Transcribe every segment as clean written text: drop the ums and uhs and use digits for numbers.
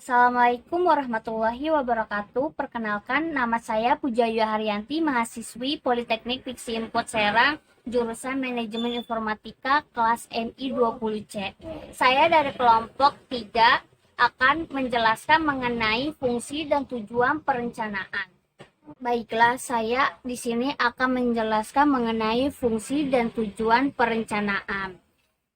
Assalamualaikum warahmatullahi wabarakatuh. Perkenalkan, nama saya Pujayu Haryanti, mahasiswi Politeknik Fiksi Import Serang, jurusan Manajemen Informatika, kelas MI 20C. Saya dari kelompok 3 akan menjelaskan mengenai fungsi dan tujuan perencanaan. Baiklah, saya di sini akan menjelaskan mengenai fungsi dan tujuan perencanaan.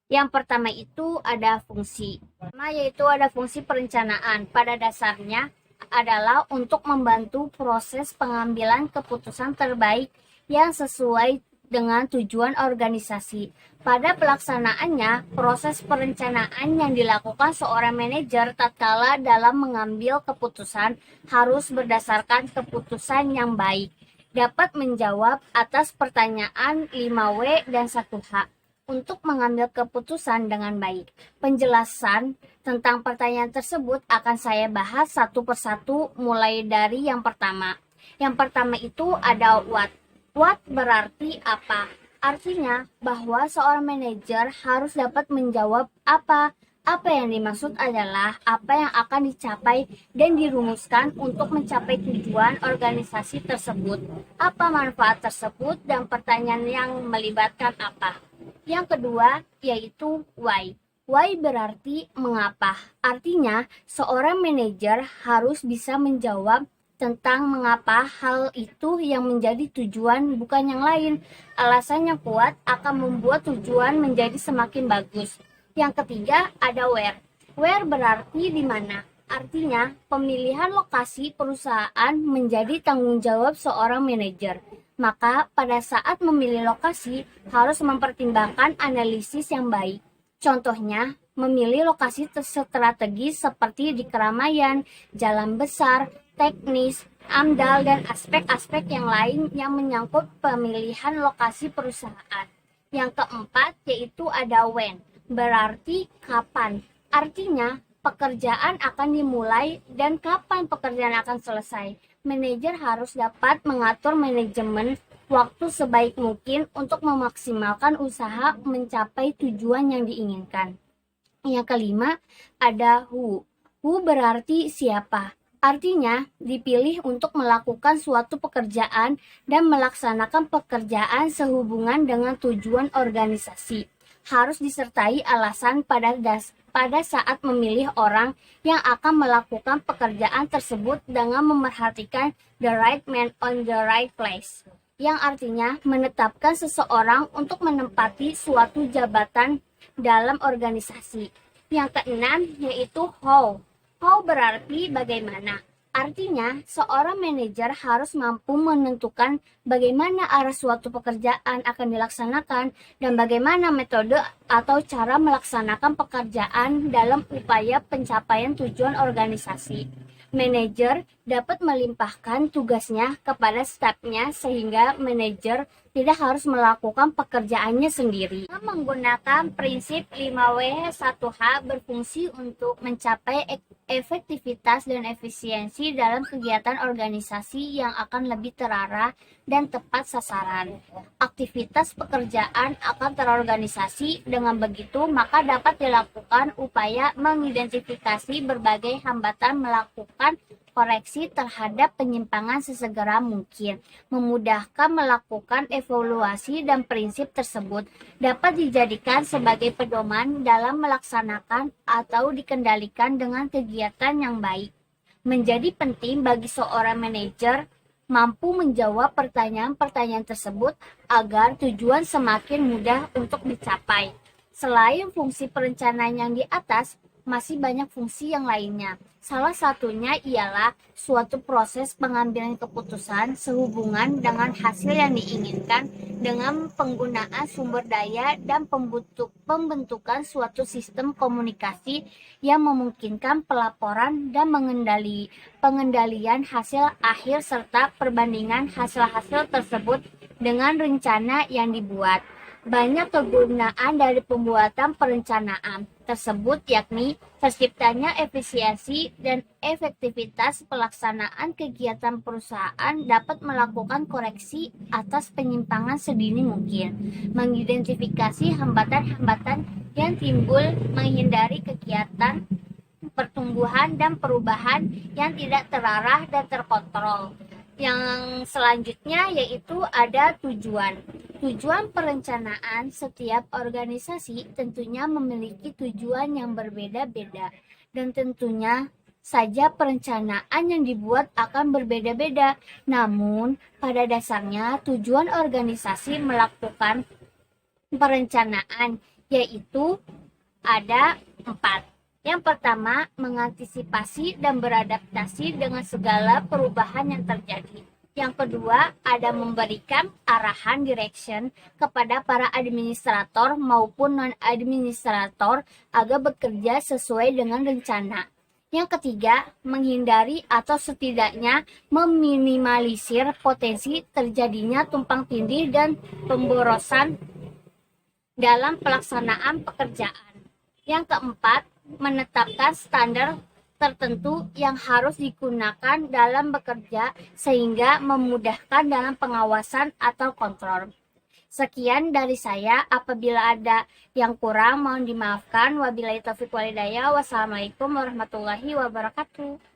Yang pertama itu ada fungsi. Yaitu ada fungsi perencanaan. Pada dasarnya adalah untuk membantu proses pengambilan keputusan terbaik yang sesuai dengan tujuan organisasi. Pada pelaksanaannya, proses perencanaan yang dilakukan seorang manajer tatkala dalam mengambil keputusan harus berdasarkan keputusan yang baik, dapat menjawab atas pertanyaan 5W dan 1H untuk mengambil keputusan dengan baik. Penjelasan tentang pertanyaan tersebut akan saya bahas satu persatu mulai dari yang pertama. Yang pertama itu ada what. What berarti apa? Artinya bahwa seorang manajer harus dapat menjawab apa. Apa yang dimaksud adalah apa yang akan dicapai dan dirumuskan untuk mencapai tujuan organisasi tersebut. Apa manfaat tersebut dan pertanyaan yang melibatkan apa. Yang kedua yaitu why. Why berarti mengapa. Artinya seorang manajer harus bisa menjawab tentang mengapa hal itu yang menjadi tujuan bukan yang lain. Alasan yang kuat akan membuat tujuan menjadi semakin bagus. Yang ketiga ada where. Where berarti di mana. Artinya pemilihan lokasi perusahaan menjadi tanggung jawab seorang manajer. Maka pada saat memilih lokasi harus mempertimbangkan analisis yang baik. Contohnya, memilih lokasi strategis seperti di keramaian, jalan besar, teknis, AMDAL, dan aspek-aspek yang lain yang menyangkut pemilihan lokasi perusahaan. Yang keempat yaitu ada when, berarti kapan. Artinya, pekerjaan akan dimulai dan kapan pekerjaan akan selesai. Manajer harus dapat mengatur manajemen waktu sebaik mungkin untuk memaksimalkan usaha mencapai tujuan yang diinginkan. Yang kelima, ada who. Who berarti siapa. Artinya, dipilih untuk melakukan suatu pekerjaan dan melaksanakan pekerjaan sehubungan dengan tujuan organisasi. Harus disertai alasan pada saat memilih orang yang akan melakukan pekerjaan tersebut dengan memerhatikan the right man on the right place, yang artinya menetapkan seseorang untuk menempati suatu jabatan dalam organisasi. Yang keenam yaitu how. How berarti bagaimana. Artinya, seorang manajer harus mampu menentukan bagaimana arah suatu pekerjaan akan dilaksanakan dan bagaimana metode atau cara melaksanakan pekerjaan dalam upaya pencapaian tujuan organisasi. Manajer dapat melimpahkan tugasnya kepada stafnya sehingga manajer tidak harus melakukan pekerjaannya sendiri. Menggunakan prinsip 5W 1H berfungsi untuk mencapai efektivitas dan efisiensi dalam kegiatan organisasi yang akan lebih terarah dan tepat sasaran. Aktivitas pekerjaan akan terorganisasi. Dengan begitu, maka dapat dilakukan upaya mengidentifikasi berbagai hambatan, melakukan koreksi terhadap penyimpangan sesegera mungkin, memudahkan melakukan evaluasi, dan prinsip tersebut dapat dijadikan sebagai pedoman dalam melaksanakan atau dikendalikan dengan kegiatan yang baik. Menjadi penting bagi seorang manajer mampu menjawab pertanyaan-pertanyaan tersebut agar tujuan semakin mudah untuk dicapai. Selain fungsi perencanaan yang di atas, masih banyak fungsi yang lainnya. Salah satunya ialah suatu proses pengambilan keputusan sehubungan dengan hasil yang diinginkan dengan penggunaan sumber daya dan pembentukan suatu sistem komunikasi yang memungkinkan pelaporan dan pengendalian hasil akhir serta perbandingan hasil-hasil tersebut dengan rencana yang dibuat. Banyak kegunaan dari pembuatan perencanaan tersebut yakni terciptanya efisiensi dan efektivitas pelaksanaan kegiatan perusahaan, dapat melakukan koreksi atas penyimpangan sedini mungkin, mengidentifikasi hambatan-hambatan yang timbul, menghindari kegiatan pertumbuhan dan perubahan yang tidak terarah dan terkontrol. Yang selanjutnya yaitu ada tujuan. Tujuan perencanaan setiap organisasi tentunya memiliki tujuan yang berbeda-beda, dan tentunya saja perencanaan yang dibuat akan berbeda-beda. Namun, pada dasarnya tujuan organisasi melakukan perencanaan yaitu ada 4. Yang pertama, mengantisipasi dan beradaptasi dengan segala perubahan yang terjadi. Yang kedua, ada memberikan arahan direction kepada para administrator maupun non-administrator agar bekerja sesuai dengan rencana. Yang ketiga, menghindari atau setidaknya meminimalisir potensi terjadinya tumpang tindih dan pemborosan dalam pelaksanaan pekerjaan. Yang keempat, menetapkan standar tertentu yang harus digunakan dalam bekerja sehingga memudahkan dalam pengawasan atau kontrol. Sekian dari saya, apabila ada yang kurang mohon dimaafkan. Wabillahi taufiq wal hidayah. Wassalamualaikum warahmatullahi wabarakatuh.